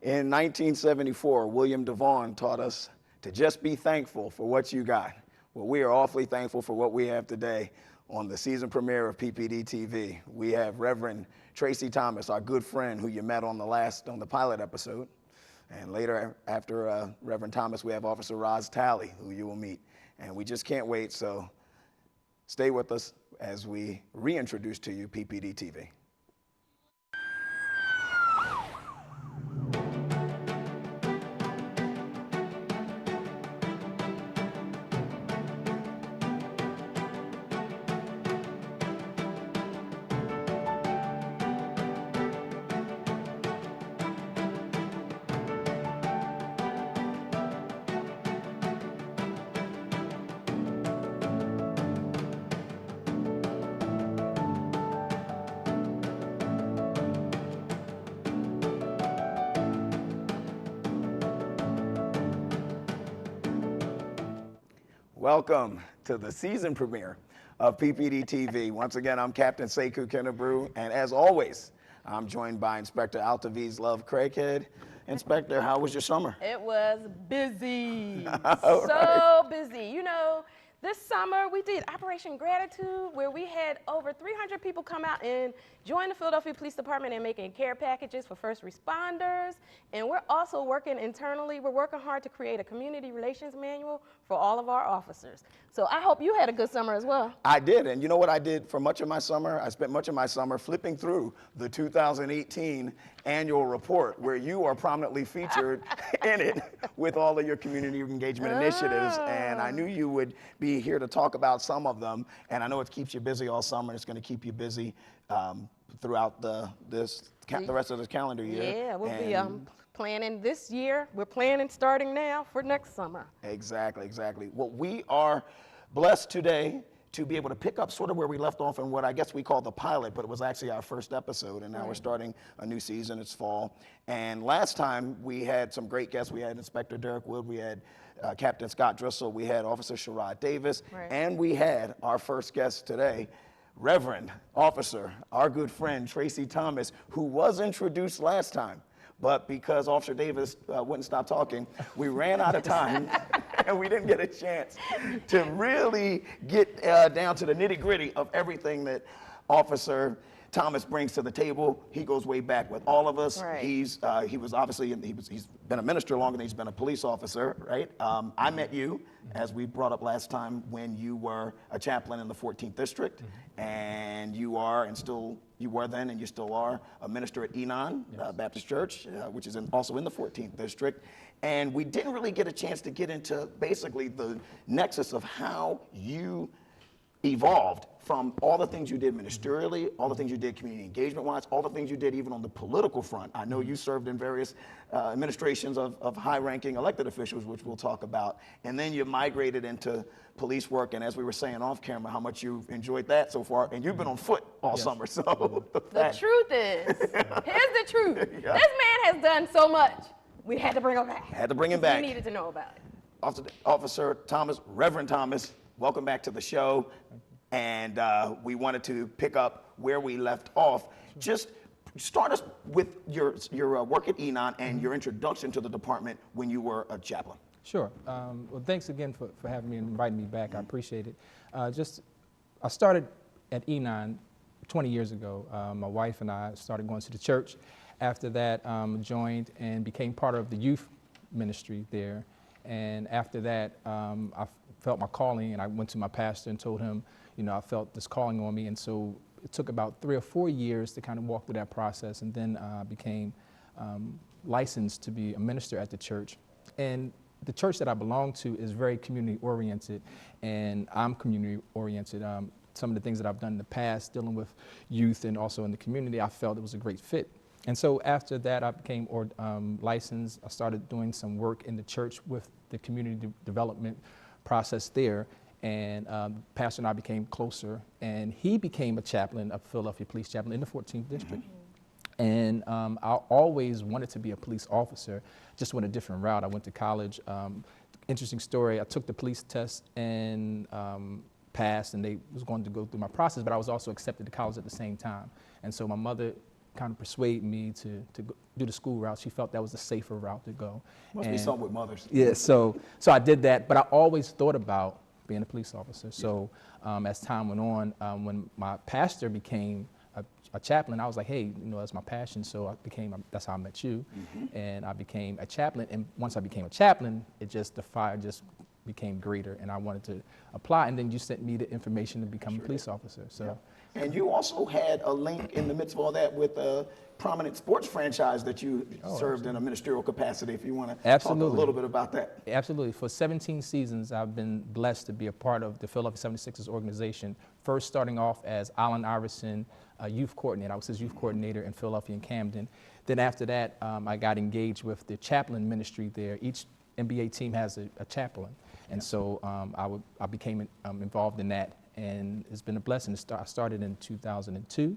In 1974, William DeVaughn taught us to just be thankful for what you got. Well, we are awfully thankful for what we have today on the season premiere of Ppd-Tv. We have Reverend Tracy Thomas, our good friend who you met on the pilot episode. And later, after Reverend Thomas, we have Officer Talley, who you will meet. And we just can't wait, so stay with us as we reintroduce to you Ppd-Tv. Welcome to the season premiere of Ppd-Tv. Once again, I'm Captain Sekou Kennebrew, and as always, I'm joined by Inspector Altaviz Love Craighead. Inspector, how was your summer? It was busy, so busy. You know, this summer we did Operation Gratitude, where we had over 300 people come out and join the Philadelphia Police Department in making care packages for first responders. And we're also working internally. We're working hard to create a community relations manual for all of our officers. So I hope you had a good summer as well. I did, and you know what I did for much of my summer? I spent much of my summer flipping through the 2018 annual report, where you are prominently featured in it with all of your community engagement initiatives. And I knew you would be here to talk about some of them, and I know it keeps you busy all summer, and it's going to keep you busy throughout the rest of this calendar year. Yeah, we'll be planning this year. We're planning starting now for next summer. Exactly. Well, we are blessed today to be able to pick up sort of where we left off in what I guess we call the pilot, but it was actually our first episode, and now we're starting a new season. It's fall. And last time we had some great guests. We had Inspector Derek Wood, we had Captain Scott Driscoll, we had Officer Sherrod Davis, and we had our first guest today, Reverend Officer, our good friend Tracy Thomas, who was introduced last time. But because Officer Davis wouldn't stop talking, we ran out of time and we didn't get a chance to really get down to the nitty-gritty of everything that Officer Thomas brings to the table. He goes way back with all of us. He's been a minister longer than he's been a police officer, right? I met you, as we brought up last time, when you were a chaplain in the 14th District, and you were then and you still are a minister at Enon Baptist Church, which is also in the 14th District. And we didn't really get a chance to get into basically the nexus of how you evolved from all the things you did ministerially, all the things you did community engagement-wise, all the things you did even on the political front. I know you served in various administrations of high-ranking elected officials, which we'll talk about. And then you migrated into police work, and as we were saying off camera, how much you've enjoyed that so far. And you've been on foot all summer, so. The truth is, here's the truth. This man has done so much, we had to bring him back. Had to bring him back. We needed to know about it. Officer Thomas, Reverend Thomas, welcome back to the show. And we wanted to pick up where we left off. Just start us with your work at Enon and your introduction to the department when you were a chaplain. Sure. Well, thanks again for having me and inviting me back. I appreciate it. I started at Enon 20 years ago. My wife and I started going to the church. After that, joined and became part of the youth ministry there. And after that, I felt my calling, and I went to my pastor and told him, you know, I felt this calling on me. And so it took about 3 or 4 years to kind of walk through that process, and then became licensed to be a minister at the church. And the church that I belong to is very community oriented, and I'm community oriented. Some of the things that I've done in the past dealing with youth and also in the community, I felt it was a great fit. And so after that, I became licensed. I started doing some work in the church with the community development process there. And Pastor and I became closer, and he became a chaplain, a Philadelphia police chaplain in the 14th District. And I always wanted to be a police officer, just went a different route. I went to college. Interesting story, I took the police test and passed, and they was going to go through my process, but I was also accepted to college at the same time. And so my mother kind of persuaded me to do the school route. She felt that was a safer route to go. Must be something with mothers. Yeah, so I did that, but I always thought about being a police officer. So as time went on, when my pastor became a chaplain, I was like, hey, that's my passion. So that's how I met you. And I became a chaplain. And once I became a chaplain, the fire just became greater, and I wanted to apply. And then you sent me the information to become a police officer. So. And you also had a link in the midst of all that with a prominent sports franchise that you served in a ministerial capacity, if you want to talk a little bit about that. Absolutely. For 17 seasons, I've been blessed to be a part of the Philadelphia 76ers organization, first starting off as Allen Iverson youth coordinator. I was his youth coordinator in Philadelphia and Camden. Then after that, I got engaged with the chaplain ministry there. Each NBA team has a chaplain. And so I became involved in that. And it's been a blessing. I started in 2002,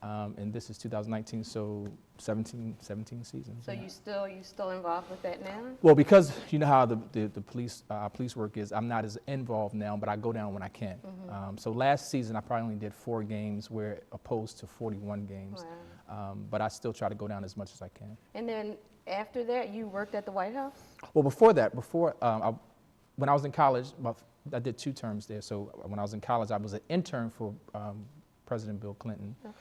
and this is 2019, so 17 seasons. So you still involved with that now? Well, because you know how the police work is, I'm not as involved now, but I go down when I can. So last season I probably only did 4 games, where opposed to 41 games. Wow. But I still try to go down as much as I can. And then after that, you worked at the White House? Well, before that, when I was in college, I did 2 terms there. So when I was in college, I was an intern for President Bill Clinton. Okay.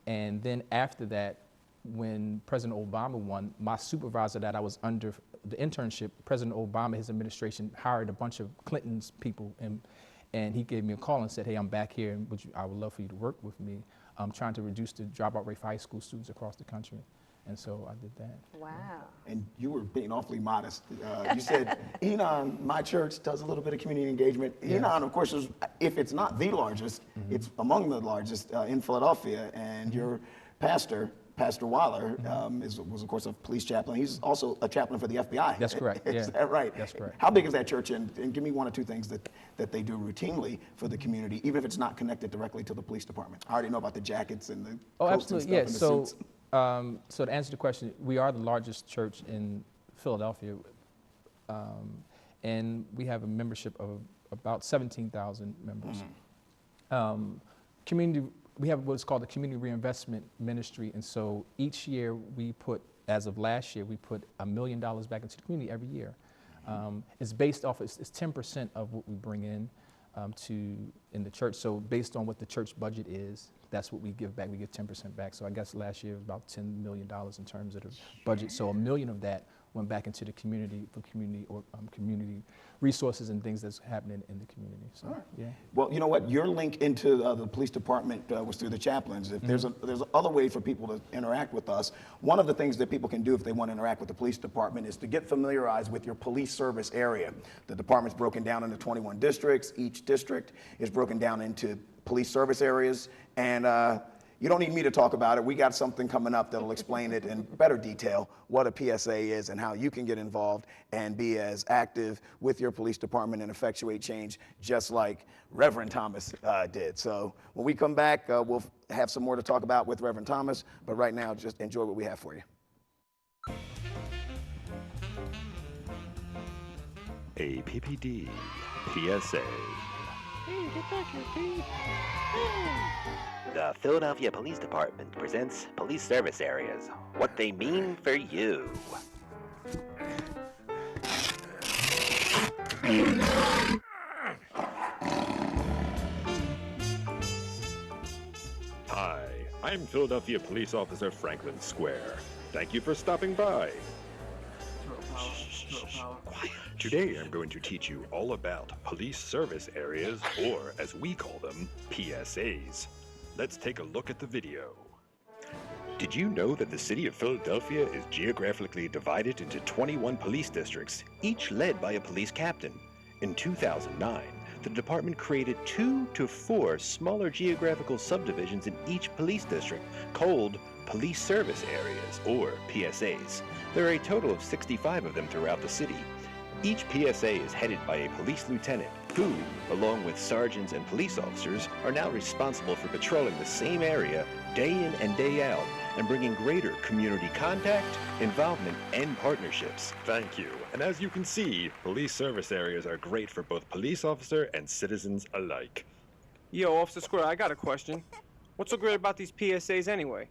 And then after that, when President Obama won, my supervisor that I was under the internship, President Obama, his administration hired a bunch of Clinton's people, and he gave me a call and said, hey, I'm back here, and I would love for you to work with me. I'm trying to reduce the dropout rate for high school students across the country. And so I did that. Wow. And you were being awfully modest. You said, Enon, my church, does a little bit of community engagement. Yeah. Enon, of course, if it's not the largest, it's among the largest in Philadelphia. And your pastor, Pastor Weiler, was, of course, a police chaplain. He's also a chaplain for the FBI. That's correct. Is that right? That's correct. How big is that church? And give me 1 or 2 things that they do routinely for the community, even if it's not connected directly to the police department. I already know about the jackets and the coats and stuff and the suits. So to answer the question, we are the largest church in Philadelphia, and we have a membership of about 17,000 members. We have what's called the Community Reinvestment Ministry, and so each year as of last year, we put $1 million back into the community every year. It's based off, it's 10% of what we bring in in the church. So based on what the church budget is, that's what we give back. We give 10% back. So I guess last year was about $10 million in terms of the budget. So $1 million of that went back into the community for community resources and things that's happening in the community. So, right. Yeah. Well, you know what? Your link into the police department was through the chaplains. If there's other ways for people to interact with us. One of the things that people can do if they want to interact with the police department is to get familiarized with your police service area. The department's broken down into 21 districts. Each district is broken down into police service areas, and you don't need me to talk about it. We got something coming up that'll explain it in better detail, what a PSA is and how you can get involved and be as active with your police department and effectuate change, just like Reverend Thomas did. So when we come back, we'll have some more to talk about with Reverend Thomas, but right now, just enjoy what we have for you. A Ppd PSA. Hey, get back here, Pete. The Philadelphia Police Department presents Police Service Areas, what they mean for you. Hi, I'm Philadelphia Police Officer Franklin Square. Thank you for stopping by. Quiet. Today I'm going to teach you all about police service areas, or as we call them, PSAs. Let's take a look at the video. Did you know that the city of Philadelphia is geographically divided into 21 police districts, each led by a police captain? In 2009, the department created 2 to 4 smaller geographical subdivisions in each police district called Police Service Areas, or PSAs. There are a total of 65 of them throughout the city. Each PSA is headed by a police lieutenant who, along with sergeants and police officers, are now responsible for patrolling the same area day in and day out and bringing greater community contact, involvement, and partnerships. Thank you. And as you can see, police service areas are great for both police officer and citizens alike. Yo, Officer Square, I got a question. What's so great about these PSAs anyway?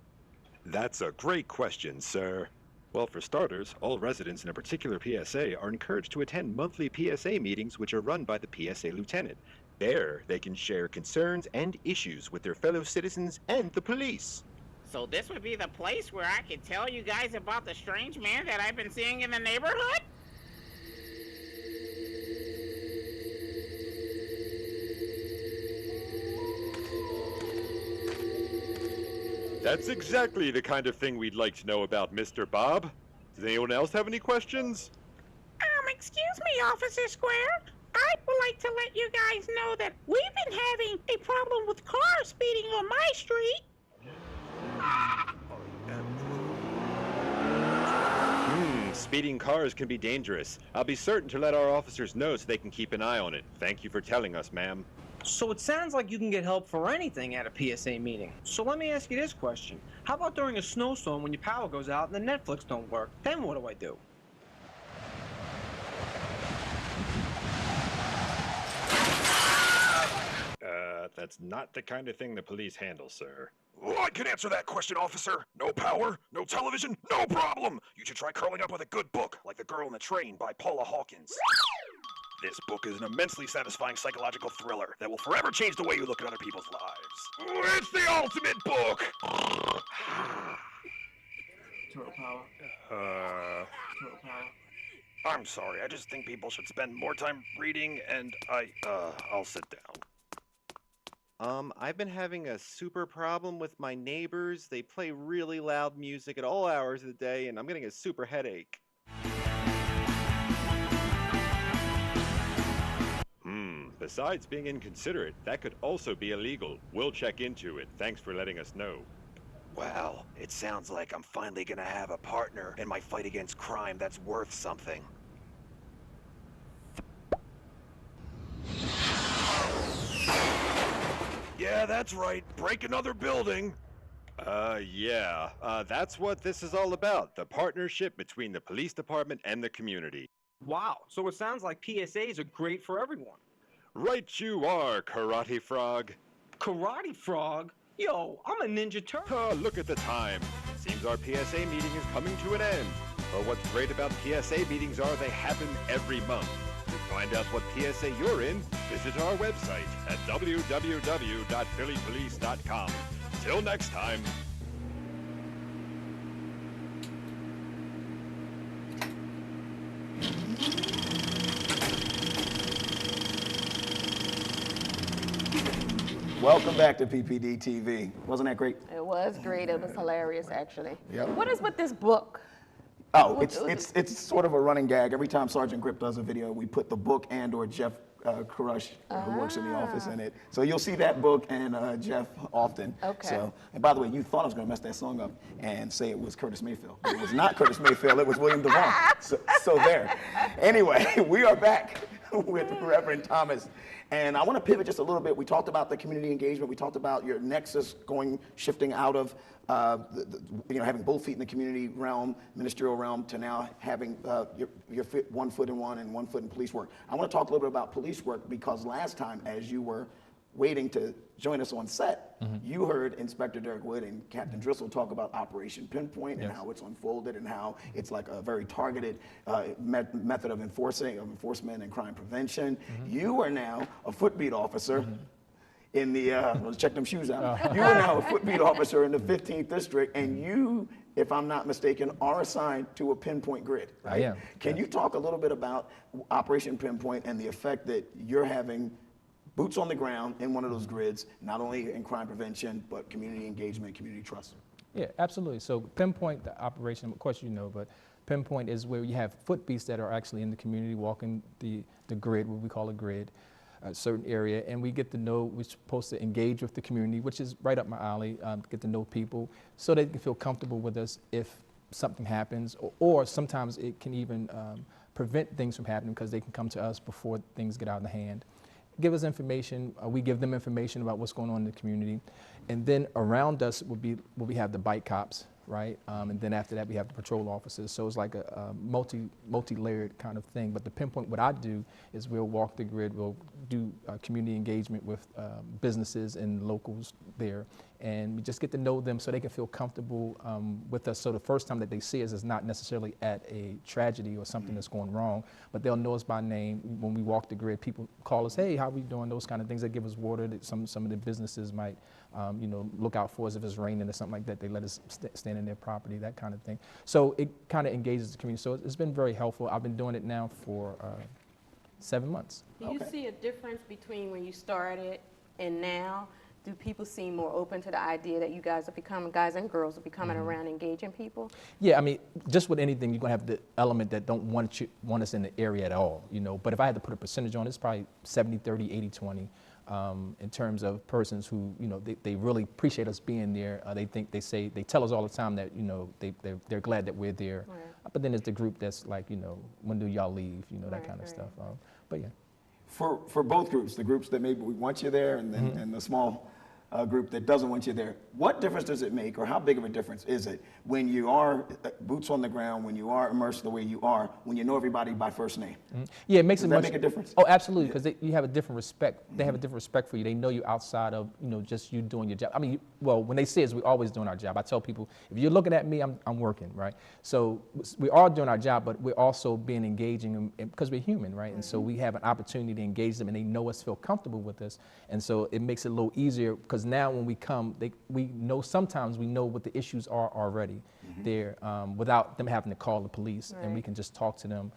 That's a great question, sir. Well, for starters, all residents in a particular PSA are encouraged to attend monthly PSA meetings which are run by the PSA lieutenant. There, they can share concerns and issues with their fellow citizens and the police. So this would be the place where I could tell you guys about the strange man that I've been seeing in the neighborhood? That's exactly the kind of thing we'd like to know about, Mr. Bob. Does anyone else have any questions? Excuse me, Officer Square. I would like to let you guys know that we've been having a problem with cars speeding on my street. Speeding cars can be dangerous. I'll be certain to let our officers know so they can keep an eye on it. Thank you for telling us, ma'am. So it sounds like you can get help for anything at a PSA meeting. So let me ask you this question. How about during a snowstorm when your power goes out and the Netflix don't work? Then what do I do? That's not the kind of thing the police handle, sir. Oh, I can answer that question, officer. No power, no television, no problem. You should try curling up with a good book, like The Girl in the Train by Paula Hawkins. This book is an immensely satisfying psychological thriller that will forever change the way you look at other people's lives. It's the ultimate book! Total power. Total power. I'm sorry, I just think people should spend more time reading, and I'll sit down. I've been having a super problem with my neighbors. They play really loud music at all hours of the day, and I'm getting a super headache. Besides being inconsiderate, that could also be illegal. We'll check into it. Thanks for letting us know. Well, it sounds like I'm finally gonna have a partner in my fight against crime that's worth something. Yeah, that's right. Break another building. That's what this is all about. The partnership between the police department and the community. Wow, so it sounds like PSAs are great for everyone. Right you are, Karate Frog. Karate Frog? Yo, I'm a Ninja Turtle. Look at the time. Seems our PSA meeting is coming to an end. But what's great about PSA meetings are they happen every month. To find out what PSA you're in, visit our website at www.phillypolice.com. Till next time. Welcome back to Ppd-Tv. Wasn't that great? It was great. It was hilarious, actually. Yep. What is with this book? Oh, it's sort of a running gag. Every time Sergeant Grip does a video, we put the book and or Jeff Crush, who works in the office, in it. So you'll see that book and Jeff often. Okay. So, and by the way, you thought I was going to mess that song up and say it was Curtis Mayfield. It was not Curtis Mayfield. It was William Devon. So there. Anyway, we are back with Reverend Thomas. And I want to pivot just a little bit. We talked about the community engagement. We talked about your nexus shifting out of having both feet in the community realm, ministerial realm, to now having your 1 foot in one and 1 foot in police work. I want to talk a little bit about police work because last time, as you were waiting to join us on set, you heard Inspector Derek Wood and Captain Driscoll talk about Operation Pinpoint and how it's unfolded and how it's like a very targeted method of enforcement and crime prevention. You are now a footbeat officer in the, let's check them shoes out. You are now a footbeat officer in the 15th District, and you, if I'm not mistaken, are assigned to a Pinpoint grid. Right? I am. Can you talk a little bit about Operation Pinpoint and the effect that you're having boots on the ground in one of those grids, not only in crime prevention, but community engagement, community trust? Yeah, absolutely. So Pinpoint, the operation, of course you know, but Pinpoint is where you have footbeats that are actually in the community walking the grid, what we call a grid, a certain area, and we get to know, we're supposed to engage with the community, which is right up my alley, get to know people so they can feel comfortable with us if something happens, or sometimes it can even prevent things from happening because they can come to us before things get out of hand. Give us information, we give them information about what's going on in the community. And then around us will be where we have the bike cops, right? And then after that, we have the patrol officers. So it's like a multi-layered kind of thing. But the Pinpoint, what I do is we'll walk the grid, we'll do community engagement with businesses and locals there, and we just get to know them so they can feel comfortable with us. So the first time that they see us is not necessarily at a tragedy or something that's going wrong, but they'll know us by name. When we walk the grid, people call us, hey, how we doing? Those kind of things. They give us water. That some of the businesses might, you know, look out for us if it's raining or something like that. They let us stand in their property, that kind of thing. So it kind of engages the community. So it's been very helpful. I've been doing it now for 7 months. Do you see a difference between when you started and now? Do people seem more open to the idea that you guys are becoming, guys and girls are becoming around engaging people? Yeah, I mean, just with anything, you're gonna have the element that don't want us in the area at all, you know. But if I had to put a percentage on it, it's probably 70-30, 80-20 in terms of persons who, you know, they really appreciate us being there. They tell us all the time that, you know, they're glad that we're there. Right. But then there's the group that's like, you know, when do y'all leave, you know, that kind of stuff. But yeah. For both groups, the groups that maybe we want you there and then and the small group that doesn't want you there, what difference does it make, or how big of a difference is it when you are boots on the ground, when you are immersed the way you are, when you know everybody by first name? Yeah, it makes Does it that much. make a difference? Oh, absolutely, because you have a different respect. They have a different respect for you. They know you outside of, you know, just you doing your job. I mean, well, when they see us, we're always doing our job. I tell people, if you're looking at me, I'm working, right? So we are doing our job, but we're also being engaging because we're human, right? And so we have an opportunity to engage them, and they know us, feel comfortable with us, and so it makes it a little easier because now when we come, we know sometimes we know what the issues are already there without them having to call the police, and we can just talk to them,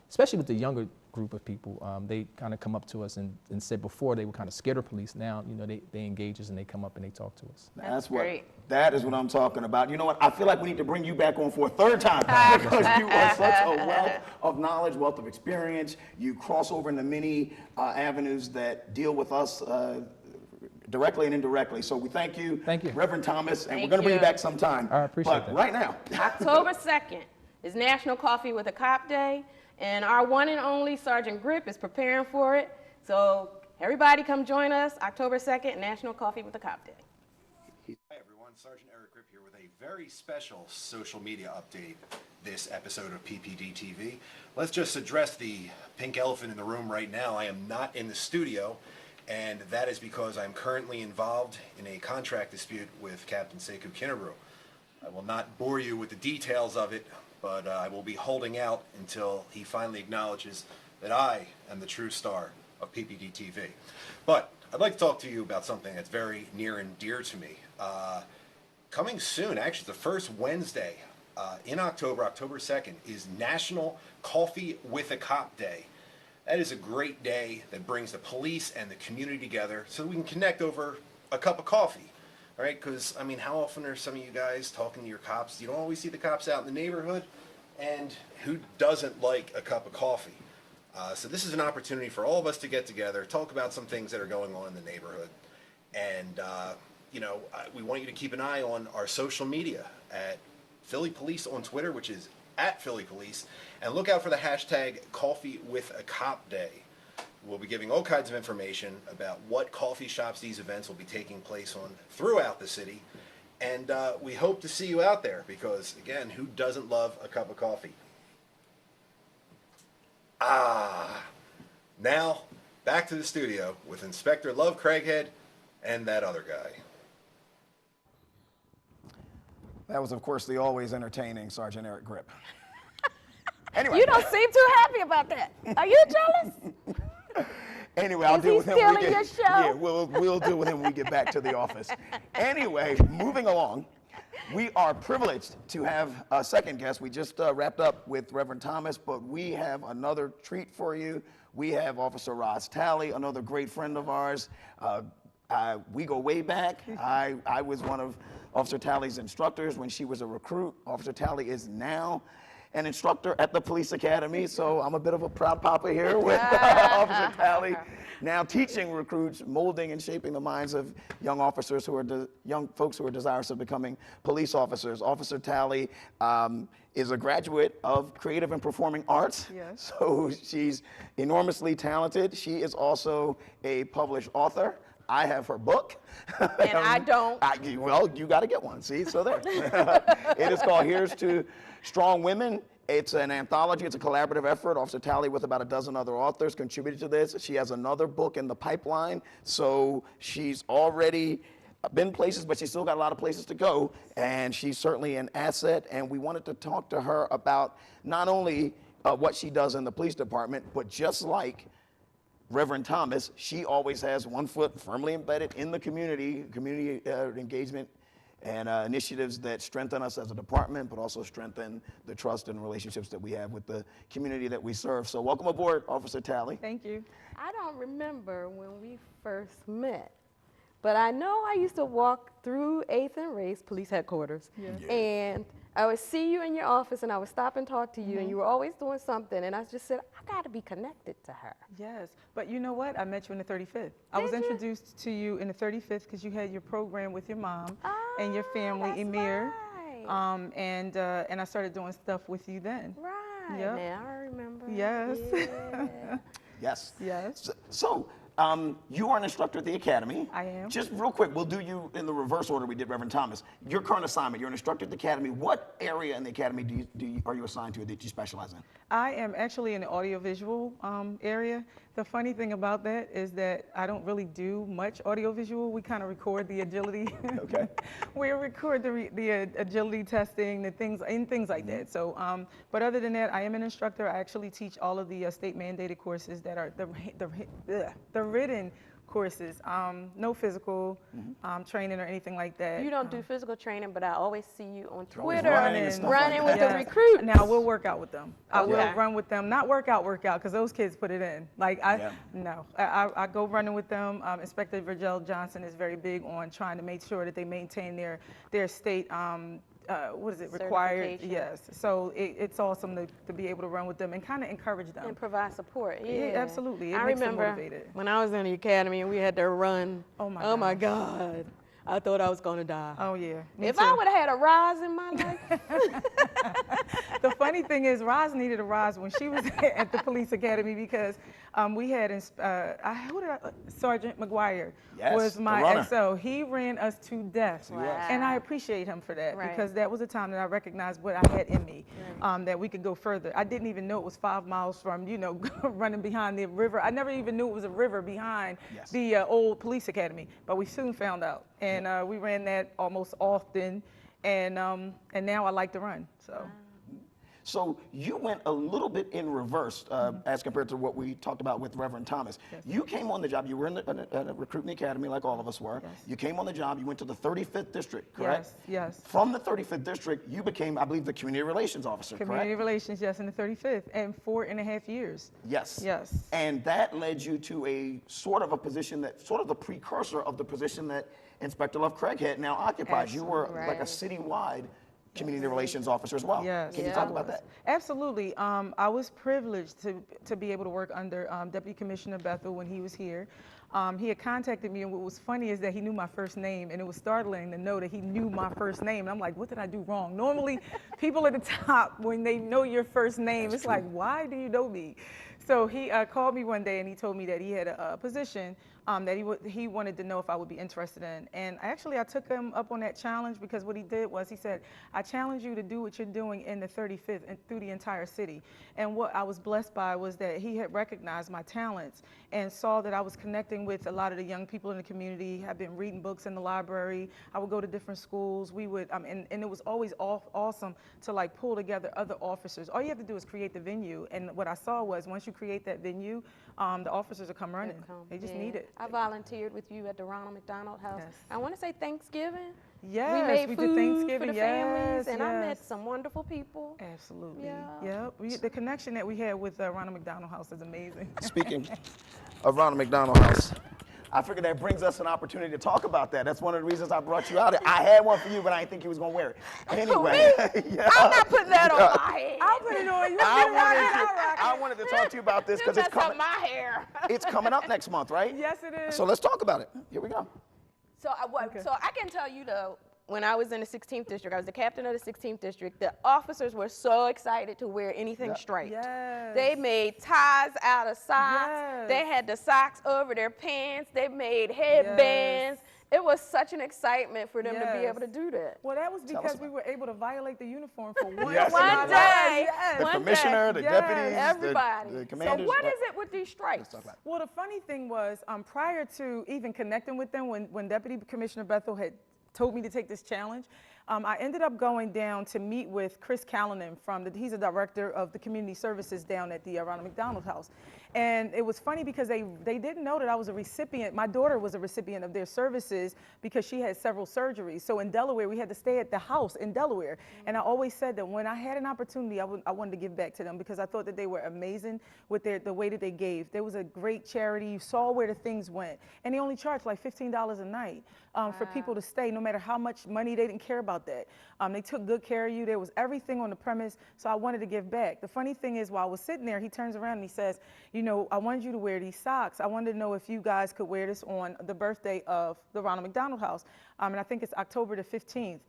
especially with the younger group of people. They kind of come up to us and said before they were kind of scared of police. Now, you know, they engage us and they come up and they talk to us. That is what I'm talking about. You know what? I feel like we need to bring you back on for a third time because you are such a wealth of knowledge, wealth of experience. You cross over into many avenues that deal with us directly and indirectly. So we thank you, Reverend Thomas, and we're going to bring you back sometime. I appreciate that. Right now, October 2nd is National Coffee with a Cop Day, and our one and only Sergeant Grip is preparing for it. So everybody come join us October 2nd, National Coffee with a Cop Day. Hi everyone, Sergeant Eric Grip here with a very special social media update this episode of Ppd-Tv. Let's just address the pink elephant in the room right now. I am not in the studio, and that is because I'm currently involved in a contract dispute with Captain Sekou Kinnebrew. I will not bore you with the details of it, but I will be holding out until he finally acknowledges that I am the true star of Ppd-Tv. But I'd like to talk to you about something that's very near and dear to me. Coming soon, actually the first Wednesday in October, October 2nd, is National Coffee with a Cop Day. That is a great day that brings the police and the community together so we can connect over a cup of coffee. All right, because, I mean, how often are some of you guys talking to your cops? You don't always see the cops out in the neighborhood, and who doesn't like a cup of coffee? So this is an opportunity for all of us to get together, talk about some things that are going on in the neighborhood, and, you know, we want you to keep an eye on our social media at Philly Police on Twitter, which is @PhillyPolice, and look out for the hashtag Coffee with a Cop Day. We'll be giving all kinds of information about what coffee shops these events will be taking place on throughout the city, and we hope to see you out there because, again, who doesn't love a cup of coffee? Now, back to the studio with Inspector Love Craighead and that other guy. that was, of course, the always entertaining Sergeant Eric Grip. Anyway. You don't seem too happy about that. Are you jealous? Anyway, I'll deal with him when we get. Your show? Yeah, we'll deal with him when we get back to the office. Anyway, moving along, we are privileged to have a second guest. We just wrapped up with Reverend Thomas, but we have another treat for you. We have Officer Roz Talley, another great friend of ours. We go way back. I was one of Officer Talley's instructors when she was a recruit. Officer Talley is now an instructor at the police academy, so I'm a bit of a proud papa here with Officer Talley, now teaching recruits, molding and shaping the minds of young officers who are young folks who are desirous of becoming police officers. Officer Talley is a graduate of creative and performing arts, so she's enormously talented. She is also a published author. I have her book. And I don't. Well, you got to get one. See, so there. It is called Here's to Strong Women. It's an anthology. It's a collaborative effort. Officer Talley, with about a dozen other authors, contributed to this. She has another book in the pipeline, so she's already been places, but she's still got a lot of places to go, and she's certainly an asset. And we wanted to talk to her about not only what she does in the police department, but just like Reverend Thomas, she always has one foot firmly embedded in the community engagement and initiatives that strengthen us as a department, but also strengthen the trust and relationships that we have with the community that we serve. So welcome aboard, Officer Talley. Thank you. I don't remember when we first met, but I know I used to walk through 8th and Race Police Headquarters, and I would see you in your office, and I would stop and talk to you, and you were always doing something, and I just said, I got to be connected to her. Yes, but you know what? I met you in the 35th. I was introduced to you in the 35th because you had your program with your mom and your family, Emir, right. and I started doing stuff with you then. Right, Yep. now I remember. Yes. Yeah. Yes. Yes. So you are an instructor at the academy. I am. Just real quick, we'll do you in the reverse order we did Reverend Thomas. Your current assignment, you're an instructor at the academy. What area in the academy are you assigned to that you specialize in? I am actually in the audiovisual area. The funny thing about that is that I don't really do much audiovisual. We kind of record the agility. Okay. We record the agility testing, the things like that. So, but other than that, I am an instructor. I actually teach all of the state mandated courses that are the written courses. No physical training or anything like that. You don't do physical training, but I always see you on Twitter running with the recruits. Now we'll work out with them. I will Okay. run with them, not workout, because those kids put it in. Like I go running with them. Inspector Virgil Johnson is very big on trying to make sure that they maintain their state. What is it required? Certification. Yes. So it's awesome to be able to run with them and kind of encourage them. And provide support. Yeah, Yeah, absolutely. It I makes them remember motivated. when I was in the academy and we had to run. Oh my God. I thought I was going to die. Oh yeah. If I would have had a rise in my life. The funny thing is, Roz needed a rise when she was at the police academy because we had Sergeant McGuire was my XO. He ran us to death, and I appreciate him for that because that was a time that I recognized what I had in me, that we could go further. I didn't even know it was 5 miles from running behind the river. I never even knew it was a river behind the old police academy, but we soon found out, and we ran that almost often, and now I like to run. So you went a little bit in reverse as compared to what we talked about with Reverend Thomas. Yes. You came on the job, you were in the recruiting academy like all of us were. Yes. You came on the job, you went to the 35th district, correct? Yes, yes. From the 35th district, you became, I believe, the community relations officer, Community correct? relations, yes, in the 35th, and 4.5 years. Yes. Yes. And that led you to a sort of a position that, sort of the precursor of the position that Inspector Love Craighead now occupies. You were like a citywide community relations officer as well. Yes. Can you talk about that? Absolutely. I was privileged to be able to work under Deputy Commissioner Bethel when he was here. He had contacted me, and what was funny is that he knew my first name, and it was startling to know that he knew my first name. And I'm like, what did I do wrong? Normally, people at the top, when they know your first name, it's like, why do you know me? So he called me one day, and he told me that he had a position that he wanted to know if I would be interested in. And actually, I took him up on that challenge because what he did was he said, I challenge you to do what you're doing in the 35th and through the entire city. And what I was blessed by was that he had recognized my talents and saw that I was connecting with a lot of the young people in the community. I've been reading books in the library. I would go to different schools. We would, and it was always awesome to like pull together other officers. All you have to do is create the venue. And what I saw was once you create that venue, the officers will come running. They just need it. I volunteered with you at the Ronald McDonald House. Yes. I want to say Thanksgiving. Yes, we made we food did Thanksgiving. for the families, and I met some wonderful people. Absolutely. Yeah. Yep. The connection that we had with Ronald McDonald House is amazing. Speaking of Ronald McDonald House, I figured that brings us an opportunity to talk about that. That's one of the reasons I brought you out. I had one for you, but I didn't think you was going to wear it. Anyway. I'm not putting that on my head. I'll put it on you. I wanted to talk to you about this because it's coming. my hair. It's coming up next month, right? Yes, it is. So let's talk about it. Here we go. So I can tell you though, when I was in the 16th district, I was the captain of the 16th district, the officers were so excited to wear anything striped. Yes. They made ties out of socks. Yes. They had the socks over their pants. They made headbands. Yes. It was such an excitement for them to be Yes. able to do that. Well, that was because we were able to violate the uniform for one, Yes, one yes. day. Yes. The One commissioner, day. the deputies, everybody. the commanders. So what is it with these stripes? Well, the funny thing was, prior to even connecting with them, when Deputy Commissioner Bethel had told me to take this challenge, I ended up going down to meet with Chris Callanan he's a director of the community services down at the Ronald McDonald House. And it was funny because they didn't know that I was a recipient. My daughter was a recipient of their services because she had several surgeries. So in Delaware, we had to stay at the house in Delaware. And I always said that when I had an opportunity, I wanted to give back to them because I thought that they were amazing with the way that they gave. There was a great charity. You saw where the things went. And they only charged like $15 a night for people to stay, no matter how much money. They didn't care about that. They took good care of you. There was everything on the premise, so I wanted to give back. The funny thing is, while I was sitting there, he turns around and he says, you know, I wanted you to wear these socks. I wanted to know if you guys could wear this on the birthday of the Ronald McDonald House. And I think it's October the 15th.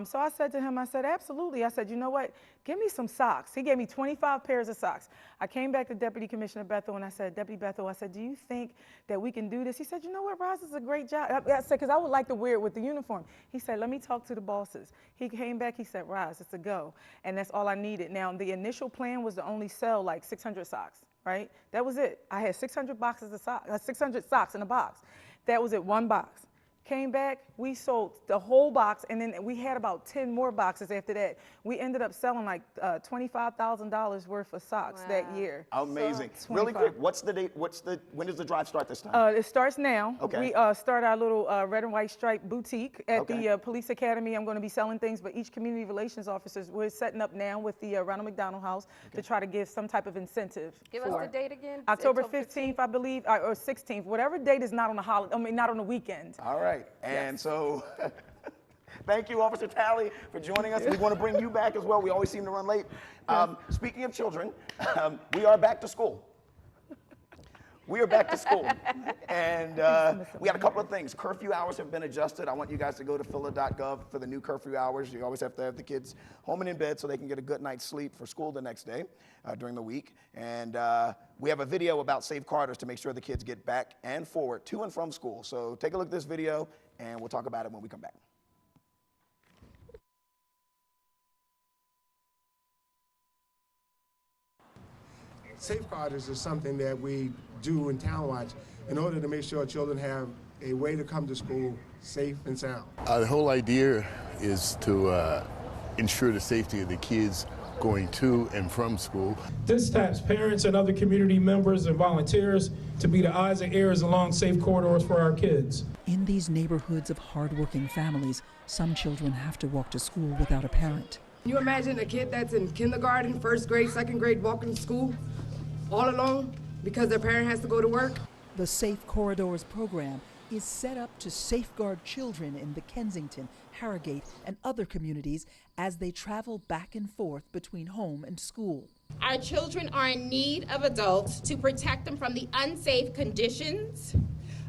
So I said to him, I said, absolutely. I said, you know what? Give me some socks. He gave me 25 pairs of socks. I came back to Deputy Commissioner Bethel and I said, Deputy Bethel, I said, do you think that we can do this? He said, you know what, Roz, this is a great job. I said, because I would like to wear it with the uniform. He said, let me talk to the bosses. He came back, he said, Roz, it's a go. And that's all I needed. Now, the initial plan was to only sell like 600 socks, right? That was it. I had 600 boxes of socks, 600 socks in a box. That was it, one box. Came back, we sold the whole box, and then we had about 10 more boxes after that. We ended up selling like $25,000 worth of socks that year. Amazing. So, Really 25. quick, what's the date? When does the drive start this time? It starts now. Okay. We start our little red and white stripe boutique at the police academy. I'm going to be selling things, but each community relations officers, we're setting up now with the Ronald McDonald House to try to give some type of incentive. Give us the date again. October 15th, I believe, or 16th, whatever date is not on a holiday. I mean, not on a weekend. All right. And so thank you, Officer Talley, for joining us. We want to bring you back as well. We always seem to run late. Speaking of children, we are back to school. We are back to school. And we had a couple of things. Curfew hours have been adjusted. I want you guys to go to phila.gov for the new curfew hours. You always have to have the kids home and in bed so they can get a good night's sleep for school the next day during the week. And we have a video about safe corridors to make sure the kids get back and forward to and from school. So take a look at this video, and we'll talk about it when we come back. Safe corridors is something that we do in Town Watch in order to make sure children have a way to come to school safe and sound. The whole idea is to ensure the safety of the kids going to and from school. This taps parents and other community members and volunteers to be the eyes and ears along safe corridors for our kids. In these neighborhoods of hardworking families, some children have to walk to school without a parent. Can you imagine a kid that's in kindergarten, first grade, second grade, walking to school all alone because their parent has to go to work? The Safe Corridors program is set up to safeguard children in the Kensington, Harrogate, and other communities as they travel back and forth between home and school. Our children are in need of adults to protect them from the unsafe conditions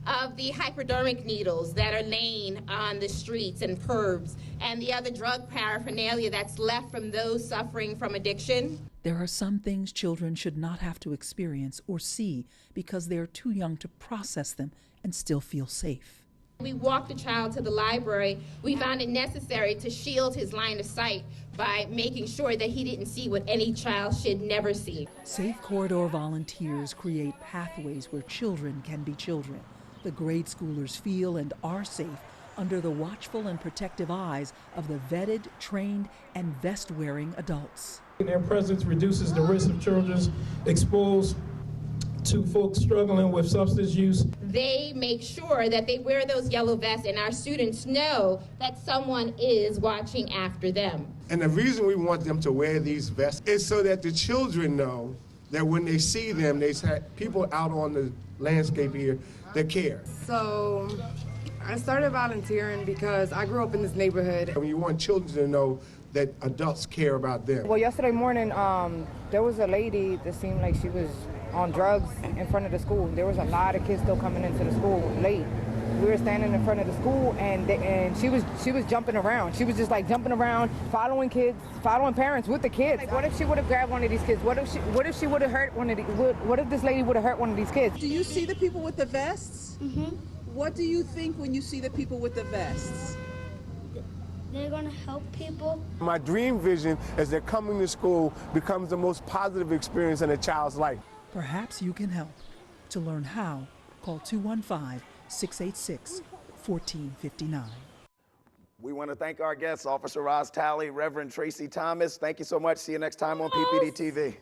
of the hypodermic needles that are laying on the streets and curbs and the other drug paraphernalia that's left from those suffering from addiction. There are some things children should not have to experience or see because they are too young to process them and still feel safe. We walked the child to the library. We found it necessary to shield his line of sight by making sure that he didn't see what any child should never see. Safe Corridor volunteers create pathways where children can be children. The grade schoolers feel and are safe under the watchful and protective eyes of the vetted, trained, and vest-wearing adults. Their presence reduces the risk of children exposed to folks struggling with substance use. They make sure that they wear those yellow vests and our students know that someone is watching after them. And the reason we want them to wear these vests is so that the children know that when they see them, there's people out on the landscape here that care. So I started volunteering because I grew up in this neighborhood. And you want children to know that adults care about them. Well, yesterday morning, there was a lady that seemed like she was on drugs in front of the school. There was a lot of kids still coming into the school late. we were standing in front of the school, and she was jumping around. She was just like jumping around, following kids, following parents with the kids. Like, what if she would have grabbed one of these kids? What if she would have hurt one of what if this lady would have hurt one of these kids? Do you see the people with the vests? Mm-hmm. What do you think when you see the people with the vests? They're going to help people. My dream vision is that coming to school becomes the most positive experience in a child's life. Perhaps you can help. To learn how, call 215-686-1459. We want to thank our guests, Officer Roz Talley, Reverend Tracy Thomas. Thank you so much. See you next time on PPD-TV.